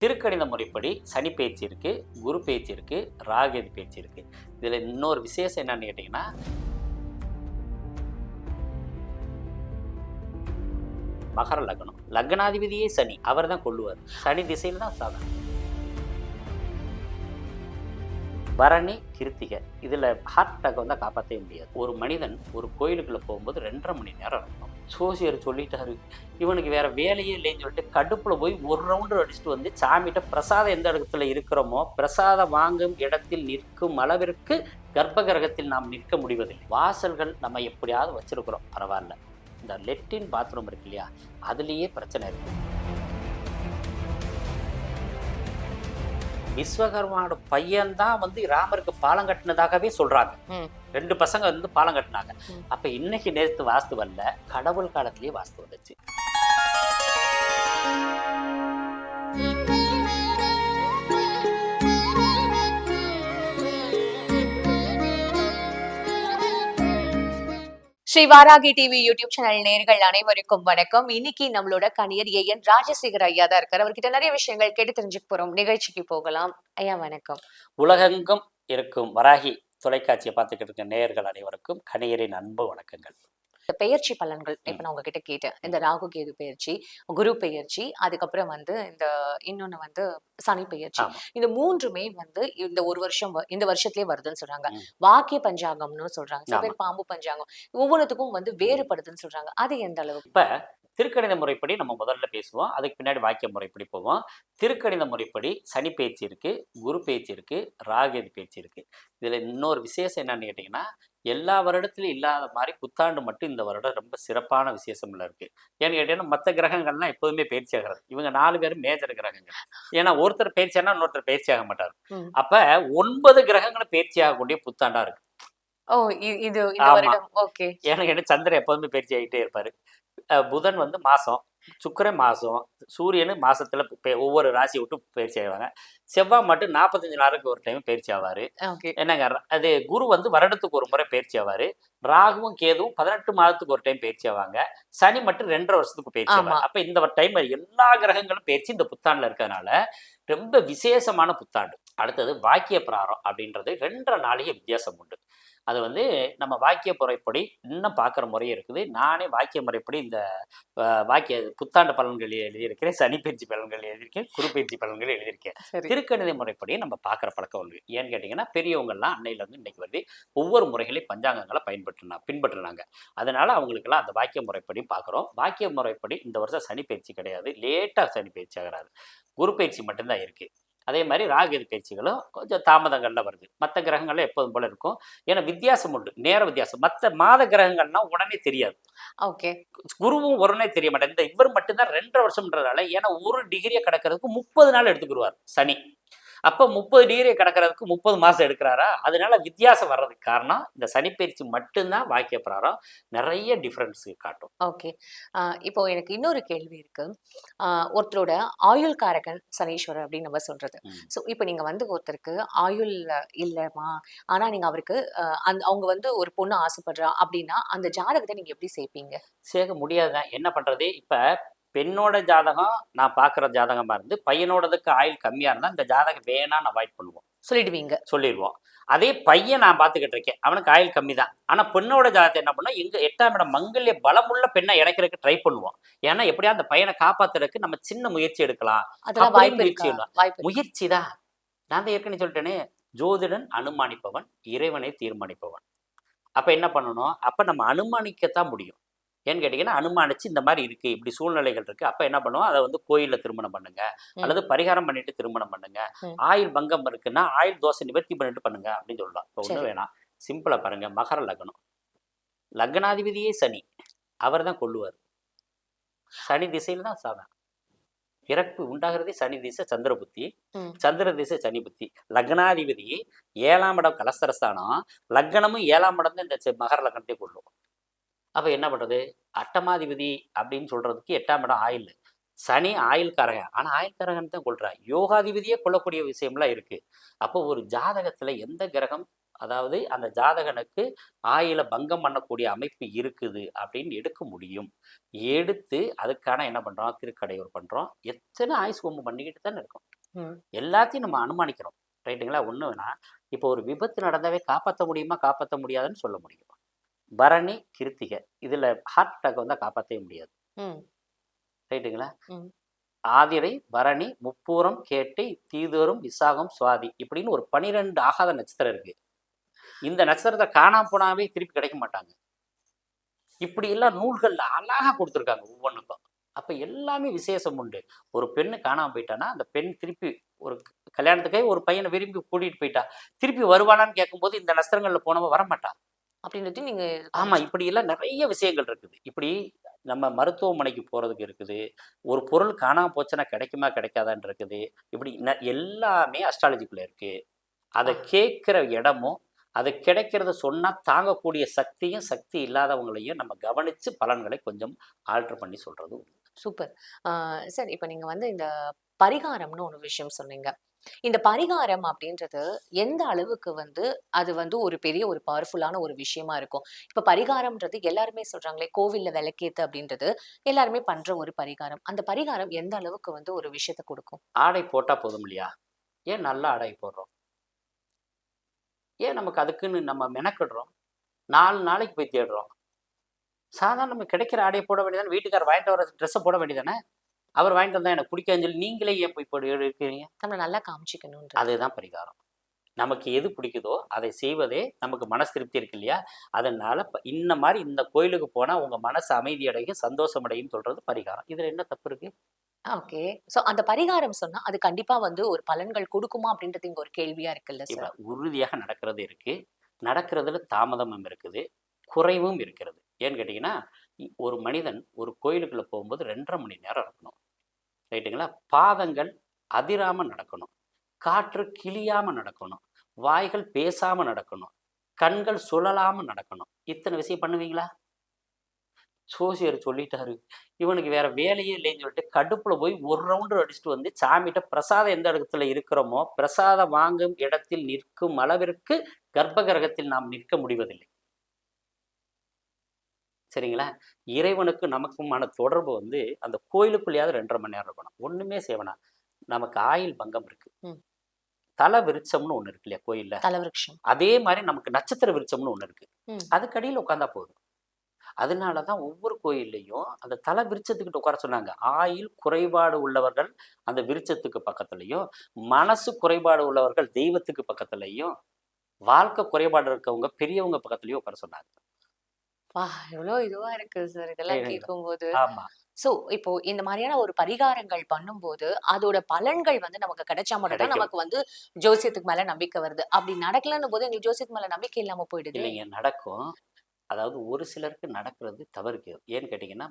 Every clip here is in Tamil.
திருக்கணித முறைப்படி சனி பேச்சு இருக்கு, குரு பேச்சு இருக்கு, ராகேது பேச்சு இருக்கு. இதுல இன்னொரு விசேஷம் என்னன்னு கேட்டீங்கன்னா, மகர லக்னம், லக்னாதிபதியே சனி, அவர் தான் கொள்ளுவார். சனி திசையில் தான் சாதனை. பரணி, கிருத்திகை, இதில் ஹார்ட் அட்டாக் வந்தால் காப்பாற்றவே முடியாது. ஒரு மனிதன் ஒரு கோயிலுக்குள்ளே போகும்போது 2.5 மணி நேரம் இருக்கும். சோசியர் சொல்லிட்டாரு, இவனுக்கு வேற வேலையே இல்லைன்னு சொல்லிட்டு கடுப்பில் போய் ஒரு ரவுண்டு அடிச்சுட்டு வந்து சாமிகிட்ட பிரசாதம் எந்த இடத்துல இருக்கிறோமோ பிரசாதம் வாங்கும் இடத்தில் நிற்கும் அளவிற்கு கர்ப்ப கிரகத்தில் நாம் நிற்க முடிவதில்லை. வாசல்கள் நம்ம எப்படியாவது வச்சிருக்கிறோம், பரவாயில்ல. இந்த லெட்டின் பாத்ரூம் இருக்கு இல்லையா, அதுலேயே பிரச்சனை இருக்கு. விஸ்வகர்மாவோட பையன்தான் வந்து ராமருக்கு பாலம் கட்டினதாகவே சொல்றாங்க. 2 பசங்க வந்து பாலம் கட்டினாங்க. அப்ப இன்னைக்கு நேரத்து வாஸ்து வரல, கடவுள் காலத்திலேயே வாஸ்து வந்துச்சு. Shri Varahi TV YouTube channel நேயர்கள் அனைவருக்கும் வணக்கம். இன்னைக்கு நம்மளோட கணியர் ஏஎன் ராஜசேகர் ஐயா தான் இருக்காரு. அவர்கிட்ட நிறைய விஷயங்கள் கேட்டு தெரிஞ்சுக்க போறோம். நிகழ்ச்சிக்கு போகலாம். ஐயா வணக்கம். உலகெங்கும் இருக்கும் வராகி தொலைக்காட்சியை பார்த்துக்கிட்டு இருக்க நேயர்கள் அனைவருக்கும் கணியரின் அன்பு வணக்கங்கள். பெயர்ச்சி பலன்கள் இப்ப நான் உங்ககிட்ட கேட்டேன். இந்த ராகு கேது பெயர்ச்சி, குரு பெயர்ச்சி, அதுக்கப்புறம் வந்து இன்னொன்னு வந்து சனி பெயர்ச்சி. இந்த மூன்றுமே வந்து இந்த ஒரு வருஷம் இந்த வருஷத்துலயே வருதுன்னு சொல்றாங்க. வாக்கிய பஞ்சாங்கம்னு சொல்றாங்க, சில பேர் பாம்பு பஞ்சாங்கம், ஒவ்வொன்றுத்துக்கும் வந்து வேறுபடுதுன்னு சொல்றாங்க. அது எந்த அளவுக்கு? இப்ப திருக்கணித முறைப்படி நம்ம முதல்ல பேசுவோம், அதுக்கு பின்னாடி வாக்கிய முறைப்படி போவோம். திருக்கணித முறைப்படி சனி பேச்சு இருக்கு, குரு பேச்சு இருக்கு, ராகேது பேச்சு இருக்கு. இதுல இன்னொரு விசேஷம் என்னன்னு கேட்டீங்கன்னா, எல்லா வருடத்திலும் இல்லாத மாதிரி புத்தாண்டு மட்டும் இந்த வருடம் ரொம்ப சிறப்பான விசேஷம்ல இருக்கு. ஏன்னு கேட்டீங்கன்னா, மற்ற கிரகங்கள்லாம் எப்போதுமே பயிற்சி ஆகிறது. இவங்க 4 பேரும் மேஜர் கிரகங்கள். ஏன்னா ஒருத்தர் பயிற்சியானா இன்னொருத்தர் பயிற்சி ஆக மாட்டார். அப்ப 9 கிரகங்களும் பயிற்சி ஆகக்கூடிய புத்தாண்டா இருக்கு. ஓ, இது இந்த வருடம். ஓகே. ஏன்னா கேட்டா சந்திரன் எப்போதுமே பயிற்சி ஆகிட்டே இருப்பாரு. புதன் வந்து மாசம், சுக்கிரன் மாசம், சூரியனு மாசத்துல ஒவ்வொரு ராசி விட்டு பயிற்சி ஆவாங்க. செவ்வாய் மட்டும் 45 நாளுக்கு ஒரு டைம் பயிற்சி ஆவாரு. என்னங்க, அது குரு வந்து வருடத்துக்கு ஒரு முறை பயிற்சி ஆவாரு. ராகுவும் கேதுவும் 18 மாதத்துக்கு ஒரு டைம் பயிற்சி ஆவாங்க. சனி மட்டும் 2.5 வருஷத்துக்கு பயிற்சி ஆவாங்க. அப்ப இந்த டைம் எல்லா கிரகங்களும் பயிற்சி இந்த புத்தாண்டுல இருக்கிறதுனால ரொம்ப விசேஷமான புத்தாண்டு. அடுத்தது வாக்கிய பிராரம் அப்படின்றது 2.5 நாளைக்கு வித்தியாசம் உண்டு. அது வந்து நம்ம வாக்கிய முறைப்படி இன்னும் பார்க்குற முறையும் இருக்குது. நானே வாக்கிய முறைப்படி இந்த வாக்கிய புத்தாண்டு பலன்கள் எழுதியிருக்கிறேன், சனி பயிற்சி பலன்கள் எழுதியிருக்கேன், குரு பயிற்சி பலன்கள் எழுதியிருக்கேன். திருக்கணித முறைப்படி நம்ம பார்க்குற பழக்கம் உண்டு. ஏன்னு கேட்டிங்கன்னா, பெரியவங்கள்லாம் அன்னையிலேருந்து இன்னைக்கு வந்து ஒவ்வொரு முறைகளையும் பஞ்சாங்கங்களை பின்பற்றினாங்க. அதனால அவங்களுக்கெல்லாம் அந்த வாக்கிய முறைப்படி பார்க்குறோம். வாக்கிய முறைப்படி இந்த வருஷம் சனி பயிற்சி கிடையாது, லேட்டாக சனி பயிற்சி ஆகிறாரு. குரு பயிற்சி மட்டும்தான் இருக்குது. அதே மாதிரி ராகேது பயிற்சிகளும் கொஞ்சம் தாமதங்கள்ல வருது. மற்ற கிரகங்கள்ல எப்போதும் போல இருக்கும். ஏன்னா வித்தியாசம் உண்டு, நேர வித்தியாசம். மற்ற மாத கிரகங்கள்னா உடனே தெரியாது. ஓகே. குருவும் உடனே தெரிய மாட்டேன். இந்த இவர் மட்டும்தான் 2.5 வருஷம்ன்றதால, ஏன்னா ஒரு டிகிரியை கடக்கிறதுக்கு 30 நாள் எடுத்துக்கிடுவார் சனி. அப்போ 30 டிகிரியை கடக்கிறதுக்கு 30 மாதம் எடுக்கிறாரா? அதனால வித்தியாசம் வர்றதுக்கு காரணம் இந்த சனி பயிற்சி மட்டும்தான் வாக்கிய பிராரம் நிறைய டிஃப்ரென்ஸ் காட்டும். ஓகே. இப்போ எனக்கு இன்னொரு கேள்வி இருக்கு. ஒருத்தரோட ஆயுள் காரகன் சனீஸ்வரர் அப்படின்னு நம்ம சொல்றது. ஸோ இப்போ நீங்க வந்து ஒருத்தருக்கு ஆயுள் இல்லைம்மா, ஆனா நீங்க அவருக்கு அவங்க வந்து ஒரு பொண்ணு ஆசைப்படுறா அப்படின்னா அந்த ஜாதகத்தை நீங்க எப்படி சேர்ப்பீங்க? சேர்க்க முடியாதுதான். என்ன பண்றது? இப்ப பெண்ணோட ஜாதகம் நான் பார்க்குற ஜாதகமாக இருந்து பையனோடதுக்கு ஆயுள் கம்மியாக இருந்தால் இந்த ஜாதகம் வேணான்னு அவாய்ட் பண்ணுவோம், சொல்லிடுவோம். அதே பையன் நான் பார்த்துக்கிட்டு இருக்கேன், அவனுக்கு ஆயுள் கம்மி தான். ஆனால் பெண்ணோட ஜாதகத்தை என்ன பண்ணோம், எங்கள் 8ஆம் இடம் மங்கல்ய பலமுள்ள பெண்ணை இணைக்கிறதுக்கு ட்ரை பண்ணுவோம். ஏன்னா எப்படியா அந்த பையனை காப்பாற்றுறதுக்கு நம்ம சின்ன முயற்சி எடுக்கலாம். முயற்சி தான். நான் தான் ஏற்கனவே சொல்லிட்டேனே, ஜோதிடன் அனுமானிப்பவன், இறைவனை தீர்மானிப்பவன். அப்போ என்ன பண்ணணும், அப்போ நம்ம அனுமானிக்கத்தான் முடியும். ஏன்னு கேட்டீங்கன்னா, அனுமானிச்சு இந்த மாதிரி இருக்கு, இப்படி சூழ்நிலைகள் இருக்கு. அப்ப என்ன பண்ணுவோம், அதை வந்து கோயில்ல திருமணம் பண்ணுங்க, அல்லது பரிகாரம் பண்ணிட்டு திருமணம் பண்ணுங்க. ஆயுள் பங்கம் இருக்குன்னா ஆயுள் தோஷை நிவர்த்தி பண்ணிட்டு பண்ணுங்க அப்படின்னு சொல்லலாம். இப்போ ஒண்ணு வேணாம், சிம்பிளா பாருங்க. மகர லக்னம், லக்னாதிபதியே சனி, அவர் தான் கொள்ளுவார். சனி திசையில தான் சாதம். இறப்பு உண்டாகிறதே சனி திசை சந்திர புத்தி, சந்திர திசை சனி புத்தி. லக்னாதிபதி 7ஆம் இடம் கலஸ்தரஸ்தானம், லக்னமும் 7ஆம் இடம் தான் இந்த மகர லக்னத்தை கொள்ளும். அப்ப என்ன பண்றது? அட்டமாதிபதி அப்படின்னு சொல்றதுக்கு 8ஆம் இடம் ஆயுள். சனி ஆயுள்காரகன், ஆனா ஆயுள்காரகன் தான் கொள்றா. யோகாதிபதியே கொள்ளக்கூடிய விஷயம்லாம் இருக்கு. அப்போ ஒரு ஜாதகத்துல எந்த கிரகம் அதாவது அந்த ஜாதகனுக்கு ஆயில பங்கம் பண்ணக்கூடிய அமைப்பு இருக்குது அப்படின்னு எடுக்க முடியும். எடுத்து அதுக்கான என்ன பண்றோம், திருக்கடையூர் பண்றோம். எத்தனை ஆயுசு ஹோமம் பண்ணிக்கிட்டு தானே இருக்கோம். ம். எல்லாத்தையும் நம்ம அனுமானிக்கிறோம். ரைட்டுங்களா? ஒண்ணுனா இப்போ ஒரு விபத்து நடந்தாவே காப்பாற்ற முடியுமா, காப்பாற்ற முடியாதுன்னு சொல்ல முடியும். பரணி, கிருத்திகை இதுல ஹார்ட் அட்டாக் வந்தா காப்பாற்றவே முடியாது. ம். ரைட்டுங்களா? ம். ஆதிரை, பரணி, முப்பூரம், கேட்டை, தீதோறும், விசாகம், சுவாதி இப்படின்னு ஒரு 12 ஆகாத நட்சத்திரம் இருக்கு. இந்த நட்சத்திரத்தை காணாம போனாவே திருப்பி கிடைக்க மாட்டாங்க. இப்படி எல்லாம் நூல்கள்ல அழகா கொடுத்துருக்காங்க ஒவ்வொன்றுக்கும். அப்ப எல்லாமே விசேஷம் உண்டு. ஒரு பெண்ணு காணாம போயிட்டானா அந்த பெண் திருப்பி ஒரு கல்யாணத்துக்கே ஒரு பையனை விரும்பி கூட்டிட்டு போயிட்டா திருப்பி வருவானான்னு கேட்கும்போது இந்த நட்சத்திரங்கள்ல போனவ வரமாட்டா. அப்படின்றது நீங்க ஆமா, இப்படி எல்லாம் நிறைய விஷயங்கள் இருக்குது. இப்படி நம்ம மருத்துவமனைக்கு போறதுக்கு இருக்குது. ஒரு பொருள் காணாம போச்சுன்னா கிடைக்குமா கிடைக்காதான்னு இருக்குது. இப்படி எல்லாமே அஸ்ட்ராலஜிக்குள்ள இருக்கு. அதை கேட்கிற இடமும் அது கிடைக்கிறத சொன்னா தாங்கக்கூடிய சக்தியும் சக்தி இல்லாதவங்களையும் நம்ம கவனிச்சு பலன்களை கொஞ்சம் ஆல்டர் பண்ணி சொல்றது உண்டு. சூப்பர். சார் இப்ப நீங்க வந்து இந்த பரிகாரம்னு ஒரு விஷயம் சொன்னீங்க. இந்த பரிகாரம் அப்படின்றது எந்த அளவுக்கு வந்து அது வந்து ஒரு பெரிய ஒரு பவர்ஃபுல்லான ஒரு விஷயமா இருக்கும். இப்ப பரிகாரம்ன்றது எல்லாருமே சொல்றாங்களே, கோவில்ல விளக்கேத்து அப்படின்றது எல்லாருமே பண்ற ஒரு பரிகாரம். அந்த பரிகாரம் எந்த அளவுக்கு வந்து ஒரு விஷயத்த குடுக்கும்? ஆடை போட்டா போதும் இல்லையா? ஏன் நல்ல ஆடை போடுறோம்? ஏன் நமக்கு அதுக்குன்னு நம்ம மெனக்கிடுறோம்? 4 நாளைக்கு போய் தேடுறோம். சாதாரண நம்ம கிடைக்கிற ஆடைய போட வேண்டியதானே. வீட்டுக்காரர் வாங்கிட்டு வர ட்ரெஸ்ஸை போட வேண்டியதானே. அவர் வாங்கிட்டு வந்தா எனக்கு பிடிக்காதுன்னு சொல்லி நீங்களே ஏன் போய் போட்டு எடுக்கிறீங்க? நம்மள நல்லா காமிச்சுக்கணும்ன்றது. அதுதான் பரிகாரம். நமக்கு எது பிடிக்குதோ அதை செய்வதே நமக்கு மனசு திருப்தி இருக்கு இல்லையா? அதனால இந்த மாதிரி இந்த கோயிலுக்கு போனா உங்க மனசு அமைதி அடையும், சந்தோஷம் அடையும் சொல்றது பரிகாரம். இதுல என்ன தப்பு இருக்கு? ஓகே. சோ அந்த பரிகாரம் சொன்னா, அது கண்டிப்பா வந்து ஒரு பலன்கள் குடுக்குமா அப்படின்றது இங்க ஒரு கேள்வியா இருக்குல்ல இப்ப சார்? உறுதியாக நடக்கிறது இருக்கு. நடக்கிறதுல தாமதமும் இருக்குது. குறைவும் இருக்கிறது. ஏன்னு கேட்டீங்கன்னா, ஒரு மனிதன் ஒரு கோயிலுக்குள்ள போகும்போது 2 1/2 மணி நேரம் இருக்கணும். ரைட்டுங்களா? பாதங்கள் அதிராம நடக்கணும். காற்று கிழியாம நடக்கணும். வாய்கள் பேசாம நடக்கணும். கண்கள் சுழலாம நடக்கணும். இத்தனை விஷயம் பண்ணுவீங்களா? ஜோசியர் சொல்லிட்டாரு. இவனுக்கு வேற வேலையே இல்லைன்னு சொல்லிட்டு கடுப்புல போய் ஒரு ரவுண்டு அடிச்சுட்டு வந்து சாமிட்ட பிரசாதம் எந்த இடத்துல இருக்கிறோமோ, பிரசாதம் வாங்கும் இடத்தில் நிற்கும் அளவிற்கு கர்ப்ப கிரகத்தில் நாம் நிற்க முடிவதில்லை. சரிங்களா? இறைவனுக்கு நமக்குமான தொடர்பு வந்து அந்த கோயிலுக்குள்ளேயாவது 2 1/2 மணி நேரம் இருக்கணும். ஒண்ணுமே செய்ய வேணாம். நமக்கு ஆயுள் பங்கம் இருக்கு. ம். தல விருட்சம்னு ஒண்ணு இருக்கு இல்லையா கோயில்ல? தலவிருட்சம். அதே மாரி நமக்கு நட்சத்திர விருட்சம்னு ஒண்ணு இருக்கு. ம். அதுக்கு அடியில உட்கார்ந்தா போதும். அதனால தான் ஒவ்வொரு கோயில்லயும் அந்த தல விருட்சத்துக்கிட்ட உட்கார சொன்னாங்க. ஆயுள் குறைபாடு உள்ளவர்கள் அந்த விருட்சத்துக்கு பக்கத்துலயும், மனசு குறைபாடு உள்ளவர்கள் தெய்வத்துக்கு பக்கத்துலயும், வாழ்க்கை குறைபாடு இருக்கவங்க பெரியவங்க பக்கத்துலயும் உட்கார சொன்னாங்க. வா! எவ்ளோ இதுவா இருக்கு சார் இதெல்லாம் கேட்கும்போது. ஆமா. சோ, இப்போ இந்த மாரியான ஒரு பரிகாரங்கள் பண்ணும்போது, அதோட பலன்கள் வந்து நமக்கு கிடைச்சா மட்டும் தான் கிடைக்கும். நமக்கு வந்து ஜோசியத்துக்கு மேல நம்பிக்கை வருது. அப்படி நடக்கலன்னும் போது எங்களுக்கு ஜோசியத்து மேல நம்பிக்கை இல்லாம போயிடுதே! இல்லைங்க நடக்கும். அதாவது ஒரு சிலருக்கு நடக்கிறது தவறுக்கு. ஏன்னு கேட்டீங்கன்னா,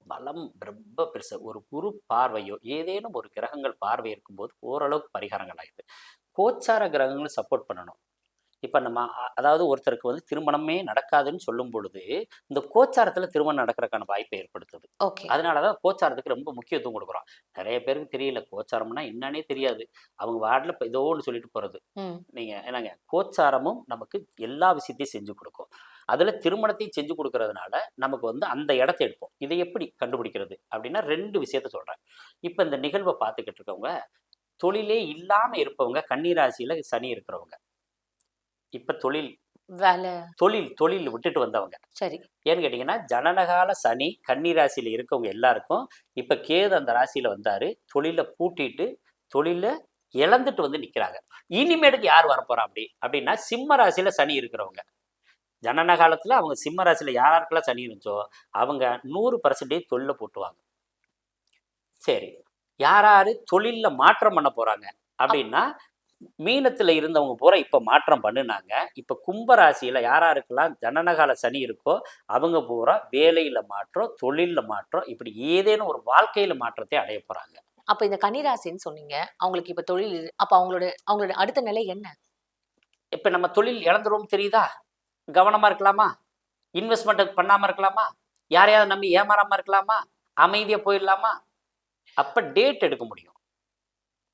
பலம் ரொம்ப பெருசு. ஒரு குரு பார்வையோ, ஏதேனும் ஒரு கிரகங்கள் பார்வை இருக்கும்போது ஓரளவுக்கு பரிகாரங்கள் ஆயிடுது. கோச்சார கிரகங்களும் சப்போர்ட் பண்ணணும். இப்ப நம்ம அதாவது ஒருத்தருக்கு வந்து திருமணமே நடக்காதுன்னு சொல்லும் பொழுது, இந்த கோச்சாரத்துல திருமணம் நடக்கிறதுக்கான வாய்ப்பை ஏற்படுத்துது. ஓகே. அதனால தான் கோச்சாரத்துக்கு ரொம்ப முக்கியத்துவம் குடுக்குறோம். நெறைய பேருக்கு தெரியல. கோச்சாரம்னா என்னன்னே தெரியாது. அவங்க பாட்டுல ஏதோ ஒண்ணு சொல்லிட்டு போறது. ம். நீங்க என்னங்க கோச்சாரமும் நமக்கு எல்லா விஷயத்தையும் செஞ்சு கொடுக்கும். அதுல திருமணத்தையும் செஞ்சு கொடுக்கறதுனால நமக்கு வந்து அந்த இடத்த எடுப்போம். இதை எப்படி கண்டுபிடிக்கிறது அப்படின்னா 2 விஷயத்த சொல்றேன். இப்ப இந்த நிகழ்வை பார்த்துக்கிட்டு இருக்கவங்க, தொழிலே இல்லாம இருப்பவங்க, கன்னி ராசியில சனி இருக்கிறவங்க. இப்ப வேலை. தொழில் தொழில் விட்டுட்டு வந்தவங்க. சரி. ஏன்னு கேட்டீங்கன்னா, ஜனனகால சனி கன்னி ராசியில இருக்கவங்க எல்லாருக்கும், இப்ப கேது அந்த ராசியில வந்தாரு. தொழில பூட்டிட்டு, தொழில இழந்துட்டு வந்து நிக்கிறாங்க. இனிமேட்டுக்கு யார் வரப்போறா அப்படின்னா, சிம்ம ராசியில சனி இருக்கிறவங்க. ஜனன காலத்துல அவங்க சிம்ம ராசியில யாருக்கெல்லாம் சனி இருந்துச்சோ, அவங்க 100% தொழில பூட்டுவாங்க. சரி. யாராரு தொழில்ல மாற்றம் பண்ண போறாங்க அப்படின்னா, மீனத்துல இருந்தவங்க பூரா இப்ப மாற்றம் பண்ணுனாங்க. இப்ப கும்ப ராசியில யாராருக்கெல்லாம் ஜனனகால சனி இருக்கோ, அவங்க பூரா வேலையில மாற்றம், தொழில்ல மாற்றம், இப்படி ஏதேனும் ஒரு வாழ்க்கையில மாற்றத்தை அடைய போறாங்க. அப்ப இந்த கன்னிராசின்னு சொன்னீங்க. அவங்களுக்கு இப்ப தொழில் அப்ப அவங்களோட அவங்களோட அடுத்த நிலை என்ன? இப்ப நம்ம தொழில் இழந்துருவோம் தெரியுதா? கவனமா இருக்கலாமா? இன்வெஸ்ட்மென்ட் பண்ணாம இருக்கலாமா? யாரையாவது நம்பி ஏமாறாம இருக்கலாமா? அமைதியா போயிடலாமா? அப்ப டேட் எடுக்க முடியும்.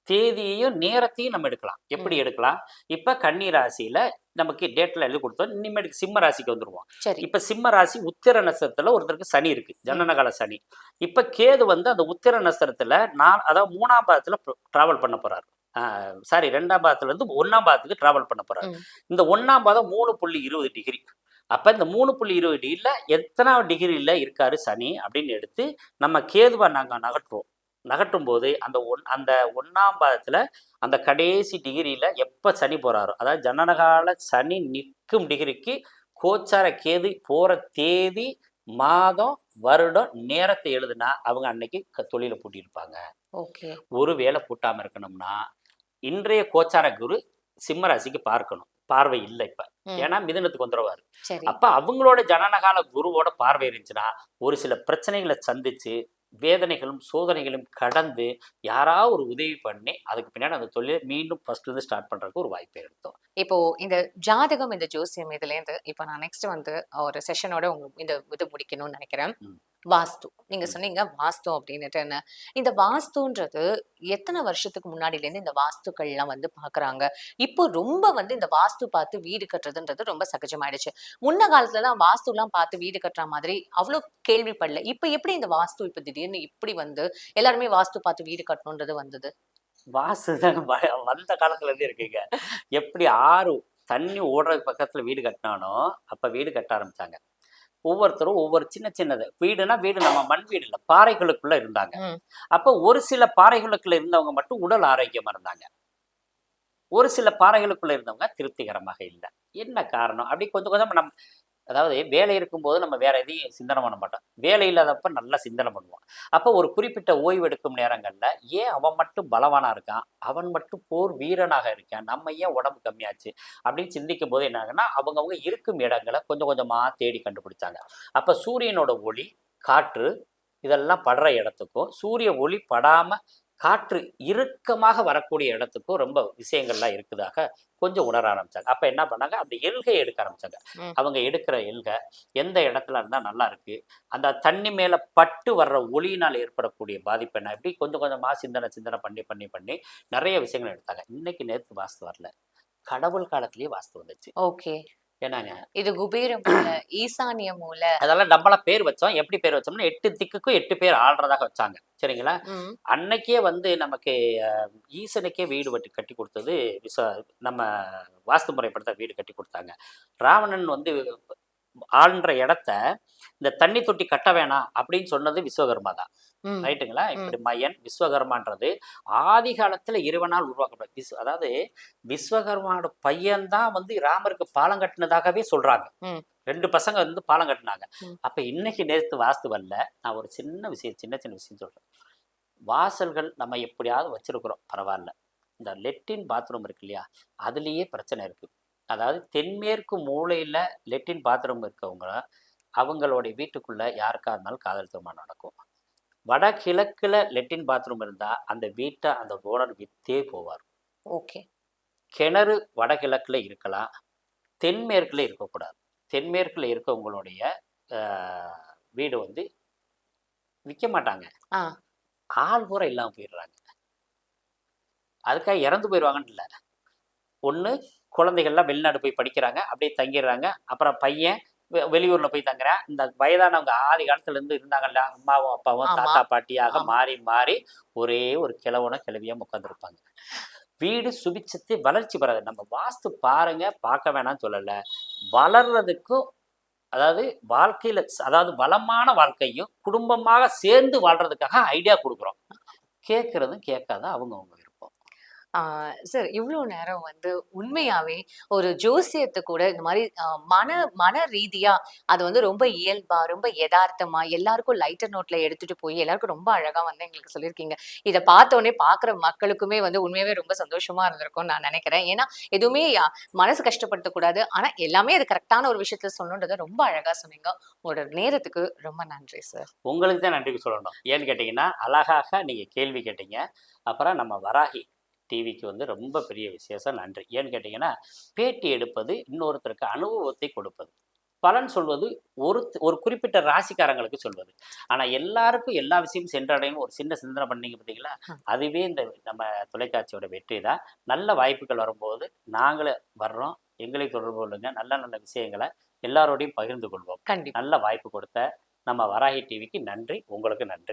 தேதியையும் நேரத்தையும் நம்ம எடுக்கலாம். எப்படி எடுக்கலாம்? இப்ப கன்னி ராசியில நமக்கு டேட்ல எழுதி கொடுத்தோம். இனிமேட்டுக்கு சிம்ம ராசிக்கு வந்துருவோம். சரி. இப்ப சிம்ம ராசி உத்திர நட்சத்திரத்துல ஒருத்தருக்கு சனி இருக்கு. ஜனனகால சனி. இப்ப கேது வந்து அந்த உத்திர நட்சத்திரத்துல அதாவது 3ஆம் பாதத்துல டிராவல் பண்ண போறாரு. சாரி 2ஆம் பாதத்துல இருந்து 1ஆம் பாதத்துக்கு டிராவல் பண்ண போறாரு. இந்த 1ஆம் பாதம் 3.20 டிகிரி. அப்ப இந்த 3.20 டிகிரில எத்தனாவது டிகிரில இருக்காரு சனி அப்படின்னு எடுத்து நம்ம கேதுவை நாங்க நகட்டும் போது அந்த 1ஆம் பாதத்துல அந்த கடைசி டிகிரியில எப்ப சனி போறாரோ, அதாவது ஜனனகால சனி நிற்கும் டிகிரிக்கு கோச்சார கேது போற தேதி, மாதம், வருடம், நேரத்தை எழுதுனா அவங்க அன்னைக்கு தொழிலை பூட்டியிருப்பாங்க. ஓகே. ஒருவேளை பூட்டாம இருக்கணும்னா இன்றைய கோச்சார குரு சிம்ம ராசிக்கு பார்வை இல்லை இப்ப. ஏன்னா மிதுனத்துக்கு வந்துருவாரு. அப்ப அவங்களோட ஜனனகால குருவோட பார்வை இருந்துச்சுன்னா ஒரு சில பிரச்சனைகளை சந்திச்சு வேதனைகளும் சோதனைகளும் கடந்து யாராவது ஒரு உதவி பண்ணி அதுக்கு பின்னாடி அந்த தொழிலை மீண்டும் ஃபர்ஸ்ட்ல இருந்து ஸ்டார்ட் பண்றதுக்கு ஒரு வாய்ப்பை எடுத்தோம். இப்போ இந்த ஜாதகம், இந்த ஜோசியம் இதுலேருந்து இப்போ நான் நெக்ஸ்ட் வந்து ஒரு செஷனோட இந்த இது முடிக்கணும்னு நினைக்கிறேன். வாஸ்து நீங்க சொன்னீங்க, வாஸ்து அப்படின்னுட்டு என்ன? இந்த வாஸ்துன்றது எத்தனை வருஷத்துக்கு முன்னாடிலேருந்து இந்த வாஸ்துக்கள்லாம் வந்து பாக்குறாங்க? இப்போ ரொம்ப வந்து இந்த வாஸ்து பார்த்து வீடு கட்டுறதுன்றது ரொம்ப சகஜமாயிடுச்சு. முன்ன காலத்துலலாம் வாஸ்துலாம் பார்த்து வீடு கட்டுற மாதிரி அவ்வளோ கேள்விப்படல. இப்போ எப்படி இந்த வாஸ்து இப்போ திடீர்னு இப்படி வந்து எல்லாருமே வாஸ்து பார்த்து வீடு கட்டணுன்றது வந்தது? வாஸ்து தான் வந்த காலத்துல இருந்து இருக்குங்க. எப்படி ஆறு தண்ணி ஓடுற பக்கத்துல வீடு கட்டினானோ அப்ப வீடு கட்ட ஆரம்பிச்சாங்க. ஒவ்வொருத்தரும் ஒவ்வொரு சின்ன சின்னது வீடுனா வீடு நம்ம மண் வீடு இல்லை, பாறைகளுக்குள்ள இருந்தாங்க. அப்ப ஒரு சில பாறைகளுக்குள்ள இருந்தவங்க மட்டும் உடல் ஆரோக்கியமா இருந்தாங்க. ஒரு சில பாறைகளுக்குள்ள இருந்தவங்க திருப்திகரமாக இல்லை. என்ன காரணம்? அப்படி கொஞ்சம் கொஞ்சம் நம்ம அதாவது வேலை இருக்கும்போது நம்ம வேற எதையும் சிந்தனை பண்ண மாட்டோம். வேலை இல்லாதப்ப நல்லா சிந்தனை பண்ணுவோம். அப்போ ஒரு குறிப்பிட்ட ஓய்வு எடுக்கும் நேரங்கள்ல ஏன் அவன் மட்டும் பலவானா இருக்கான், அவன் மட்டும் போர் வீரனாக இருக்கான், நம்ம ஏன் உடம்பு கம்மியாச்சு அப்படின்னு சிந்திக்கும் போது என்ன ஆகுன்னா அவங்கவுங்க இருக்கும் இடங்களை கொஞ்சம் கொஞ்சமா தேடி கண்டுபிடிச்சாங்க. அப்ப சூரியனோட ஒளி, காற்று இதெல்லாம் படுற இடத்துக்கும் சூரிய ஒளி படாம காற்று இறுக்கமாக வரக்கூடிய இடத்துக்கும் ரொம்ப விஷயங்கள்லாம் இருக்குதாக கொஞ்சம் உணர ஆரம்பிச்சாங்க. அப்ப என்ன பண்ணாங்க, அந்த எல்கையை எடுக்க ஆரம்பிச்சாங்க. அவங்க எடுக்கிற எல்கை எந்த இடத்துல இருந்தா நல்லா இருக்கு, அந்த தண்ணி மேல பட்டு வர்ற ஒளியினால் ஏற்படக்கூடிய பாதிப்பு என்ன, இப்படி கொஞ்சம் கொஞ்சமா சிந்தனை பண்ணி பண்ணி பண்ணி நிறைய விஷயங்கள் எடுத்தாங்க. இன்னைக்கு நேற்று வாஸ்து வரல, கடவுள் காலத்திலேயே வாஸ்து வந்துச்சு. ஓகே. என்னங்க இது குபேர மூல, ஈசானிய மூல, அதெல்லாம் நம்மளா பேர் வச்சோம். எப்படி பேர் வச்சோம்னா 8 திக்குக்கும் 8 பேர் ஆள்றதாக வச்சாங்க. சரிங்களா? அன்னைக்கே வந்து நமக்கு ஈசனுக்கே வீடு கட்டி கொடுத்தது நம்ம வாஸ்து முறைப்படுத்த வீடு கட்டி கொடுத்தாங்க. ராவணன் வந்து ஆள்ன்ற இடத்த இந்த தண்ணி தொட்டி கட்ட வேணாம் அப்படின்னு சொன்னது விஸ்வகர்மா தான். ரைட்டுங்களா? இப்படி மயன் விஸ்வகர்மான்றது ஆதி காலத்துல இறைவனால் உருவாக்கப்பட்ட அதாவது விஸ்வகர்மாவோட பையன்தான் வந்து ராமருக்கு பாலம் கட்டினதாகவே சொல்றாங்க. 2 பசங்க வந்து பாலம் கட்டினாங்க. அப்ப இன்னைக்கு நேற்று வாஸ்து வரல. நான் ஒரு சின்ன சின்ன விஷயம் சொல்றேன். வாசல்கள் நம்ம எப்படியாவது வச்சிருக்கிறோம், பரவாயில்ல. இந்த லெட்டின் பாத்ரூம் இருக்கு இல்லையா, அதுலயே பிரச்சனை இருக்கு. அதாவது தென்மேற்கு மூலையில லெட்டின் பாத்ரூம் இருக்கவங்க அவங்களுடைய வீட்டுக்குள்ள யாருக்கா இருந்தாலும் காதல் திருமணம் நடக்கும். வடகிழக்குல லெட்டின் பாத்ரூம் இருந்தா அந்த வீட்டை அந்த ஓனர் வித்தே போவார். ஓகே. கிணறு வடகிழக்குல இருக்கலாம், தென்மேற்குல இருக்கக்கூடாது. தென்மேற்குல இருக்கவங்களுடைய வீடு வந்து விற்க மாட்டாங்க, ஆள் பூரா இல்லாம போயிடுறாங்க. அதுக்காக இறந்து போயிடுவாங்கன்னு இல்லை. ஒன்று குழந்தைகள்லாம் வெளிநாடு போய் படிக்கிறாங்க, அப்படியே தங்கிடுறாங்க. அப்புறம் பையன் வெளியூர்ல போய் தங்குறேன். இந்த வயதானவங்க ஆதி காலத்துல இருந்து இருந்தாங்கல்ல, அம்மாவும் அப்பாவும் தாத்தா பாட்டியாக மாறி மாறி ஒரே ஒரு கிழவனோ கிழவியா உட்காந்துருப்பாங்க. வீடு சுபிச்சத்தை வளர்ச்சி பெறாது. நம்ம வாஸ்து பாருங்க, பார்க்க வேணாம்னு சொல்லல. வளர்றதுக்கும் அதாவது வாழ்க்கையில அதாவது வளமான வாழ்க்கையும் குடும்பமாக சேர்ந்து வாழ்றதுக்காக ஐடியா கொடுக்குறோம். கேட்கறதும் கேட்காத அவங்கவுங்க விருப்பம். சார், இவ்வளோ நேரம் வந்து உண்மையாவே ஒரு ஜோசியத்தை கூட இந்த மாதிரி மன ரீதியா அது வந்து ரொம்ப இயல்பா, ரொம்ப யதார்த்தமா எல்லாருக்கும் லைட்டர் நோட்ல எடுத்துட்டு போய் எல்லாருக்கும் ரொம்ப அழகா வந்து எங்களுக்கு சொல்லியிருக்கீங்க. இதை பார்த்தோன்னே பார்க்குற மக்களுக்குமே வந்து உண்மையாவே ரொம்ப சந்தோஷமா இருந்திருக்கும்னு நான் நினைக்கிறேன். ஏன்னா எதுவுமே மனசு கஷ்டப்படுத்தக்கூடாது, ஆனா எல்லாமே அது கரெக்டான ஒரு விஷயத்துல சொன்னதை ரொம்ப அழகா சொன்னீங்க. உங்களோட நேரத்துக்கு ரொம்ப நன்றி சார். உங்களுக்கு தான் நன்றி சொல்லணும். ஏன்னு கேட்டீங்கன்னா அழகாக நீங்க கேள்வி கேட்டீங்க. அப்புறம் நம்ம வராகி டிவிக்கு வந்து ரொம்ப பெரிய விசேஷம் நன்றி. ஏன்னு கேட்டிங்கன்னா பேட்டி எடுப்பது இன்னொருத்தருக்கு அனுபவத்தை கொடுப்பது. பலன் சொல்வது ஒரு குறிப்பிட்ட ராசிக்காரங்களுக்கு சொல்வது. ஆனா எல்லாருக்கும் எல்லா விஷயமும் சென்றடையும் ஒரு சின்ன சிந்தனை பண்ணீங்க பார்த்தீங்களா? அதுவே இந்த நம்ம தொலைக்காட்சியோட வெற்றி தான். நல்ல வாய்ப்புகள் வரும்போது நாங்களும் வர்றோம். எங்களை தொடர்பு கொள்ளுங்க. நல்ல நல்ல விஷயங்கள எல்லாரோடையும் பகிர்ந்து கொள்வோம். கண்டிப்பா. நல்ல வாய்ப்பு கொடுத்த நம்ம வராகி டிவிக்கு நன்றி. உங்களுக்கு நன்றி.